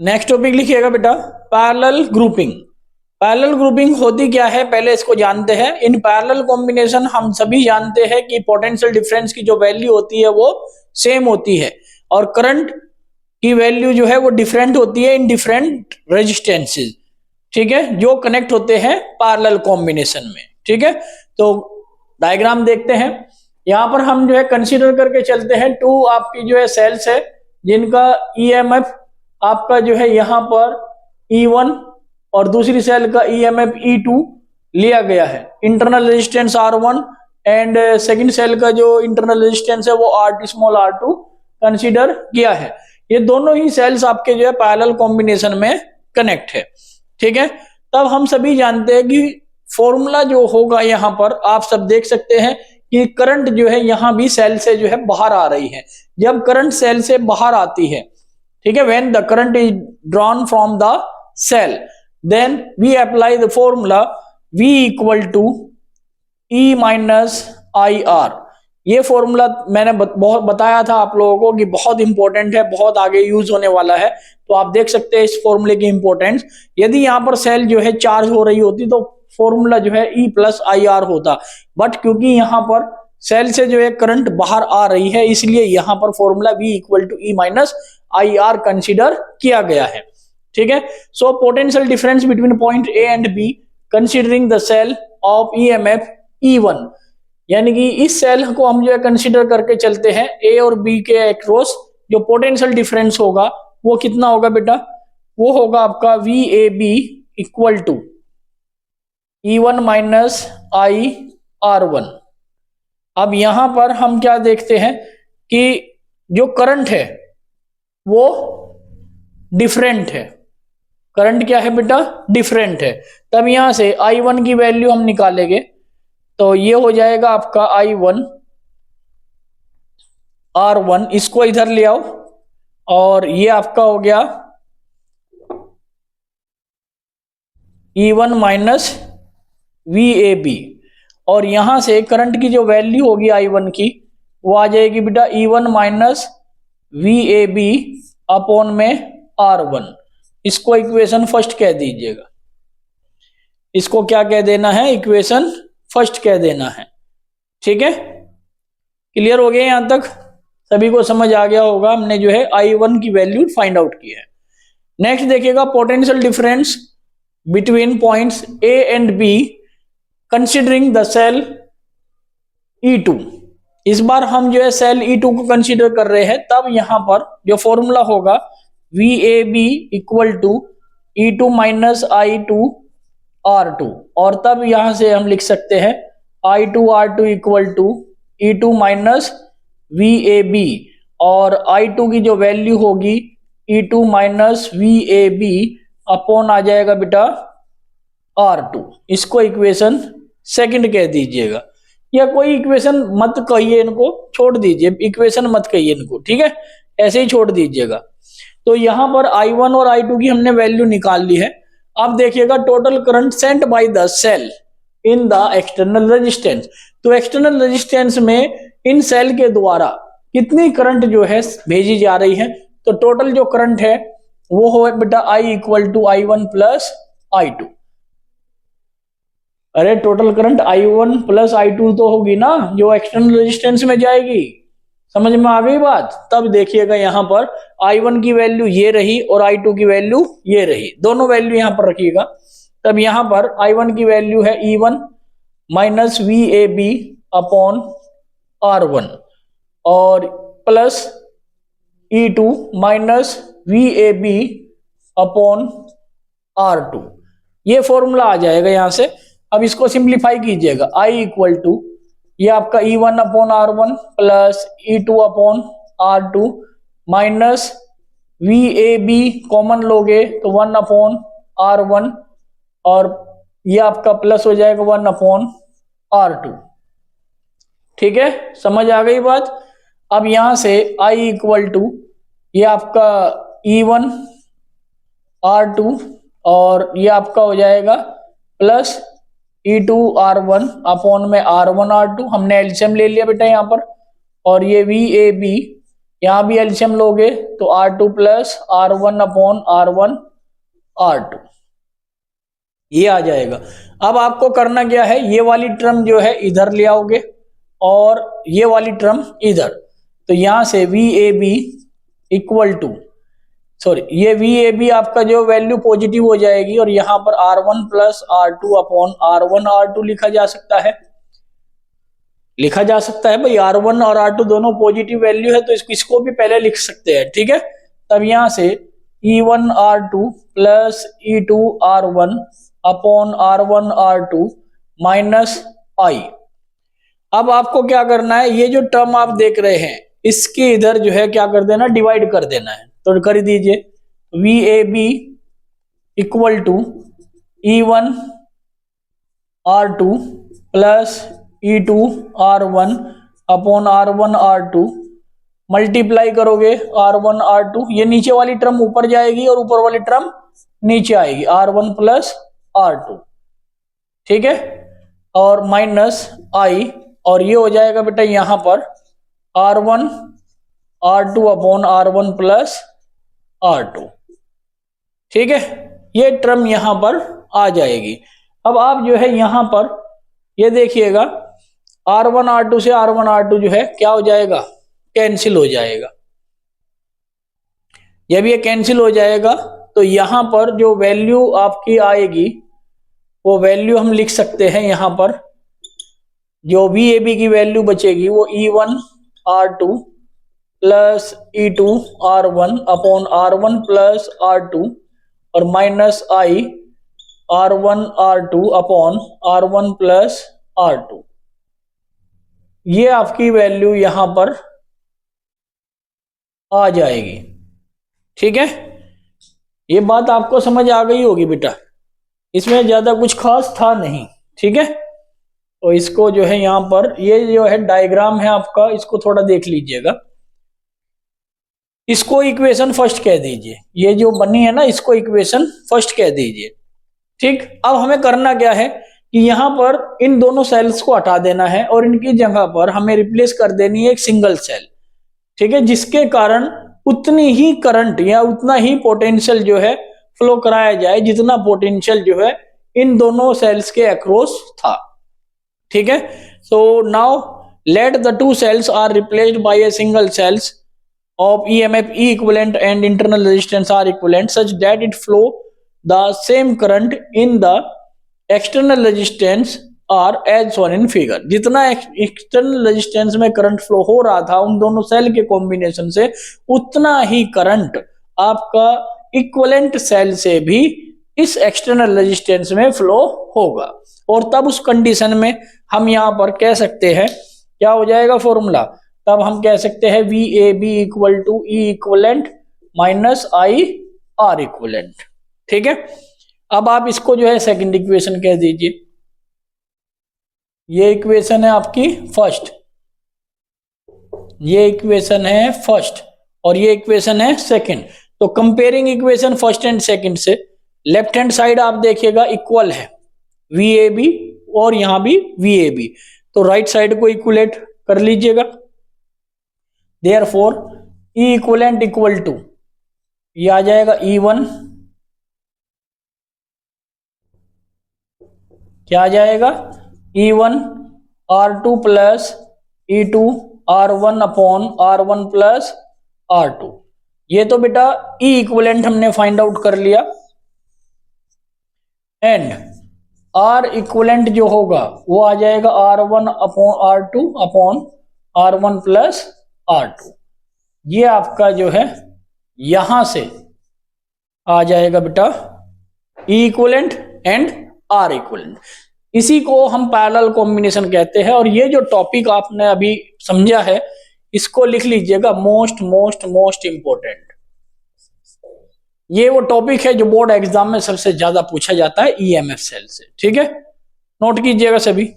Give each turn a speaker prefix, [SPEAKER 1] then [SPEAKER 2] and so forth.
[SPEAKER 1] Next topic लिखिएगा बेटा, parallel grouping. Parallel grouping होती क्या है, पहले इसको जानते हैं। इन पैरेलल कॉम्बिनेशन हम सभी जानते हैं कि पोटेंशियल डिफरेंस की जो वैल्यू होती है वो सेम होती है और करंट की वैल्यू जो है वो डिफरेंट होती है इन डिफरेंट रेजिस्टेंसेस, ठीक है, जो कनेक्ट होते हैं पैरेलल कॉम्बिनेशन में। ठीक है, तो डायग्राम देखते हैं। यहां पर हम जो है कंसीडर करके चलते हैं टू आपकी जो है सेल्स है जिनका ईएमएफ आपका जो है यहां पर E1 और दूसरी सेल का ईएमएफ E2 लिया गया है। Internal resistance R1 and second cell का जो इंटरनल रेजिस्टेंस है वो R2 स्मॉल R2 कंसीडर किया है। ये दोनों ही सेल्स आपके जो है पैरेलल कॉम्बिनेशन में कनेक्ट है। ठीक है, तब हम सभी जानते हैं कि फॉर्मूला जो होगा यहां पर आप सब देख सकते हैं कि करंट जो है यहां भी सेल से जो है बाहर आ रही है। जब करंट सेल से बाहर आती है, ठीक है, when the current is drawn from the cell then we apply the formula V equal to E minus I R. ये फॉर्मूला मैंने बहुत बताया था आप लोगों को कि बहुत इंपॉर्टेंट है, बहुत आगे यूज होने वाला है। तो आप देख सकते हैं इस फॉर्मूले की इंपॉर्टेंस। यदि यहाँ पर सेल जो है चार्ज हो रही होती तो फॉर्मूला जो है E प्लस आई आर होता, बट क्योंकि यहाँ पर सेल से जो है करंट बाहर आ रही है इसलिए यहाँ पर formula V equal to E minus I R consider किया गया है। ठीक है, so potential difference between point A and B considering the cell of EMF E1, यानी कि इस सेल को हम जो है कंसिडर करके चलते हैं A और B के अक्रॉस जो पोटेंशियल डिफरेंस होगा वो कितना होगा बेटा, वो होगा आपका VAB equal to E1 minus I R1। अब यहां पर हम क्या देखते हैं कि जो करंट है वो डिफरेंट है। करंट क्या है बेटा, डिफरेंट है। तब यहां से I1 की वैल्यू हम निकालेंगे तो ये हो जाएगा आपका I1 R1, इसको इधर ले आओ और ये आपका हो गया E1 माइनस VAB और यहां से करंट की जो वैल्यू होगी I1 की वो आ जाएगी बेटा E1 माइनस VAB अपॉन में R1। इसको इक्वेशन फर्स्ट कह दीजिएगा, इसको क्या कह देना है, इक्वेशन फर्स्ट कह देना है। ठीक है, क्लियर हो गया, यहां तक सभी को समझ आ गया होगा। हमने जो है I1 की वैल्यू फाइंड आउट की है। नेक्स्ट देखिएगा potential difference between points A and B considering the cell E2। इस बार हम जो है सेल E2 को कंसिडर कर रहे हैं, तब यहां पर जो फॉर्मूला होगा VAB equal to E2 minus I2 R2 और तब यहां से हम लिख सकते हैं I2 R2 equal to E2 minus VAB और I2 की जो वैल्यू होगी E2 माइनस VAB अपॉन आ जाएगा बेटा R2। इसको इक्वेशन सेकंड कह दीजिएगा, या कोई इक्वेशन मत कहिए, इनको छोड़ दीजिए, इक्वेशन मत कहिए इनको, ठीक है, ऐसे ही छोड़ दीजिएगा। तो यहां पर I1 और I2 की हमने वैल्यू निकाल ली है। अब देखिएगा total current sent by the cell in the external resistance. तो एक्सटर्नल रेजिस्टेंस में इन सेल के द्वारा कितनी करंट जो है भेजी जा रही है, तो टोटल जो करंट है वो हो बेटा I equal to I1 plus I2। अरे total current I1 plus I2 तो होगी ना जो एक्सटर्नल रेजिस्टेंस में जाएगी, समझ में आ गई बात। तब देखिएगा यहां पर I1 की वैल्यू ये रही और I2 की वैल्यू ये रही, दोनों वैल्यू यहां पर रखिएगा। तब यहां पर I1 की वैल्यू है E1 minus VAB upon R1 और plus E2 minus VAB upon R2। ये फॉर्मूला आ जाएगा यहां से। अब इसको सिंप्लीफाई कीजिएगा, I इक्वल टू ये आपका E1 upon R1 plus E2 upon R2 minus VAB common लोगे तो 1 अपॉन R1 और ये आपका प्लस हो जाएगा 1 अपॉन R2। ठीक है, समझ आ गई बात। अब यहां से I इक्वल टू ये आपका E1 R2 और ये आपका हो जाएगा प्लस E2 R1 अपॉन में R1 R2, हमने एलसीएम ले लिया बेटा यहाँ पर, और ये VAB यहां भी एलसीएम लोगे तो R2 plus R1 upon R1 R2 ये आ जाएगा। अब आपको करना क्या है, ये वाली टर्म जो है इधर ले आओगे और ये वाली टर्म इधर, तो यहां से VAB इक्वल टू, सॉरी ये VAB आपका जो वैल्यू पॉजिटिव हो जाएगी और यहां पर R1 plus R2 upon R1 R2 लिखा जा सकता है, लिखा जा सकता है भाई। R1 और R2 दोनों पॉजिटिव वैल्यू है तो इसको भी पहले लिख सकते हैं, ठीक है। तब यहां से E1 R2 plus E2 R1 upon R1 R2 minus I। अब आपको क्या करना है, ये जो टर्म आप देख रहे हैं इसके इधर जो है क्या कर देना, डिवाइड कर देना है, तो कर दीजिए। VAB equal to E1 R2 plus E2 R1 upon R1 R2 multiply करोगे R1 R2, ये नीचे वाली टर्म ऊपर जाएगी और ऊपर वाली टर्म नीचे आएगी, R1 प्लस R2, ठीक है, और माइनस I, और ये हो जाएगा बेटा यहां पर R1 R2 upon R1 plus R2, ठीक है, ये टर्म यहां पर आ जाएगी। अब आप जो है यहां पर ये देखिएगा R1 R2 से R1 R2 जो है क्या हो जाएगा, कैंसिल हो जाएगा। जब ये कैंसिल हो जाएगा तो यहां पर जो वैल्यू आपकी आएगी वो वैल्यू हम लिख सकते हैं, यहां पर जो VAB की वैल्यू बचेगी वो E1 R2 plus E2 R1 upon R1 plus R2 और minus I R1 R2 upon R1 plus R2, ये आपकी वैल्यू यहां पर आ जाएगी, ठीक है। ये बात आपको समझ आ गई होगी बेटा, इसमें ज्यादा कुछ खास था नहीं, ठीक है। तो इसको जो है यहां पर ये जो है डायग्राम है आपका, इसको थोड़ा देख लीजिएगा। इसको इक्वेशन फर्स्ट कह दीजिए, ये जो बनी है ना इसको इक्वेशन फर्स्ट कह दीजिए, ठीक। अब हमें करना क्या है कि यहां पर इन दोनों सेल्स को हटा देना है और इनकी जगह पर हमें रिप्लेस कर देनी है एक सिंगल सेल, ठीक है, जिसके कारण उतनी ही करंट या उतना ही पोटेंशियल जो है फ्लो कराया जाए जितना पोटेंशियल जो है इन दोनों सेल्स के अक्रॉस था, ठीक है। So now let the two cells are replaced by a single cells of EMF E equivalent and internal resistance are equivalent such that it flow the same current in the external resistance are as shown in figure। जितना external resistance में current flow हो रहा था उन दोनों cell के combination से, उतना ही करंट आपका इक्विवेलेंट सेल से भी इस एक्सटर्नल रेजिस्टेंस में फ्लो होगा। और तब उस कंडीशन में हम यहां पर कह सकते हैं क्या हो जाएगा फॉर्मूला, तब हम कह सकते हैं VAB equal to E equivalent minus I R equivalent, ठीक है। अब आप इसको जो है सेकंड इक्वेशन कह दीजिए, ये इक्वेशन है आपकी फर्स्ट, ये इक्वेशन है फर्स्ट और ये इक्वेशन है सेकंड। तो comparing equation first and second से लेफ्ट हैंड साइड आप देखिएगा इक्वल है VAB और यहां भी VAB, तो राइट साइड को इक्वलेट कर लीजिएगा। Therefore E equivalent equal to ये आ जाएगा E1, क्या आ जाएगा E1 R2 plus E2 R1 upon R1 plus R2। ये तो बेटा E इक्विवेलेंट हमने फाइंड आउट कर लिया, एंड R इक्विवेलेंट जो होगा वो आ जाएगा R1 upon R2 upon R1 plus R2। ये आपका जो है यहां से आ जाएगा बेटा E equivalent and R equivalent. इसी को हम पैरेलल कॉम्बिनेशन कहते हैं। और ये जो टॉपिक आपने अभी समझा है इसको लिख लीजिएगा, मोस्ट मोस्ट मोस्ट इंपोर्टेंट। ये वो टॉपिक है जो बोर्ड एग्जाम में सबसे ज्यादा पूछा जाता है EMF सेल से, ठीक है, नोट कीजिएगा सभी।